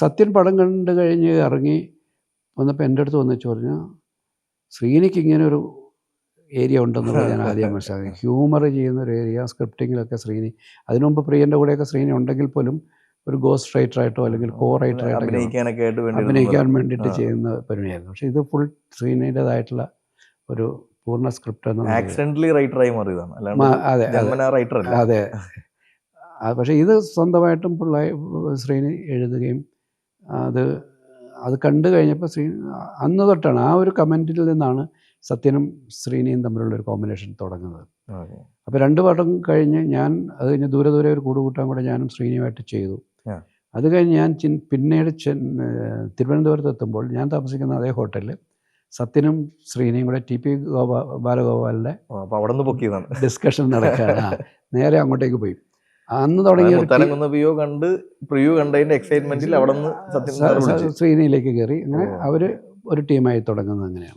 സത്യൻ പടം കണ്ട് കഴിഞ്ഞ് ഇറങ്ങി വന്നപ്പോൾ എൻ്റെ അടുത്ത് വന്നിട്ട് പറഞ്ഞു, ശ്രീനിക്ക് ഇങ്ങനൊരു ഏരിയ ഉണ്ടെന്നുള്ളത് ഞാൻ ആദ്യം മനസ്സിലാക്കി. ഹ്യൂമർ ചെയ്യുന്ന ഒരു ഏരിയ സ്ക്രിപ്റ്റിങ്ങിലൊക്കെ ശ്രീനി, അതിനു മുമ്പ് പ്രിയൻ്റെ കൂടെയൊക്കെ ശ്രീനി ഉണ്ടെങ്കിൽ പോലും ഒരു ഗോസ്റ്റ് റൈറ്ററായിട്ടോ അല്ലെങ്കിൽ കോ റൈറ്ററായിട്ടോ അഭിനയിക്കാൻ വേണ്ടിയിട്ട് ചെയ്യുന്ന പരിപാടിയായിരുന്നു. പക്ഷേ ഇത് ഫുൾ ശ്രീനിയുടേതായിട്ടുള്ള ഒരു പൂർണ്ണ സ്ക്രിപ്റ്റ് എന്ന അതെ. പക്ഷേ ഇത് സ്വന്തമായിട്ടും ശ്രീനി എഴുതുകയും അത് കണ്ടു കഴിഞ്ഞപ്പോൾ അന്ന് തൊട്ടാണ് ആ ഒരു കമൻറ്റിൽ നിന്നാണ് സത്യനും ശ്രീനിയും തമ്മിലുള്ള ഒരു കോമ്പിനേഷൻ തുടങ്ങുന്നത്. അപ്പോൾ 2 പടം കഴിഞ്ഞ് ഞാൻ അത് കഴിഞ്ഞ് ദൂരെ ഒരു കൂടുകൂട്ടാൻ കൂടെ ഞാനും ശ്രീനിയുമായിട്ട് ചെയ്തു. അത് കഴിഞ്ഞ് ഞാൻ പിന്നീട് തിരുവനന്തപുരത്ത് എത്തുമ്പോൾ ഞാൻ താമസിക്കുന്ന അതേ ഹോട്ടലിൽ സത്യനും ശ്രീനിയും കൂടെ TP ബാലഗോപാലിൻ്റെ ഡിസ്കഷൻ നടക്കുകയാണ്. നേരെ അങ്ങോട്ടേക്ക് പോയി. അന്ന് തുടങ്ങിയ ശ്രീനിയിലേക്ക് കയറി. അങ്ങനെ അവർ ഒരു ടീമായി തുടങ്ങുന്നത് അങ്ങനെയാണ്.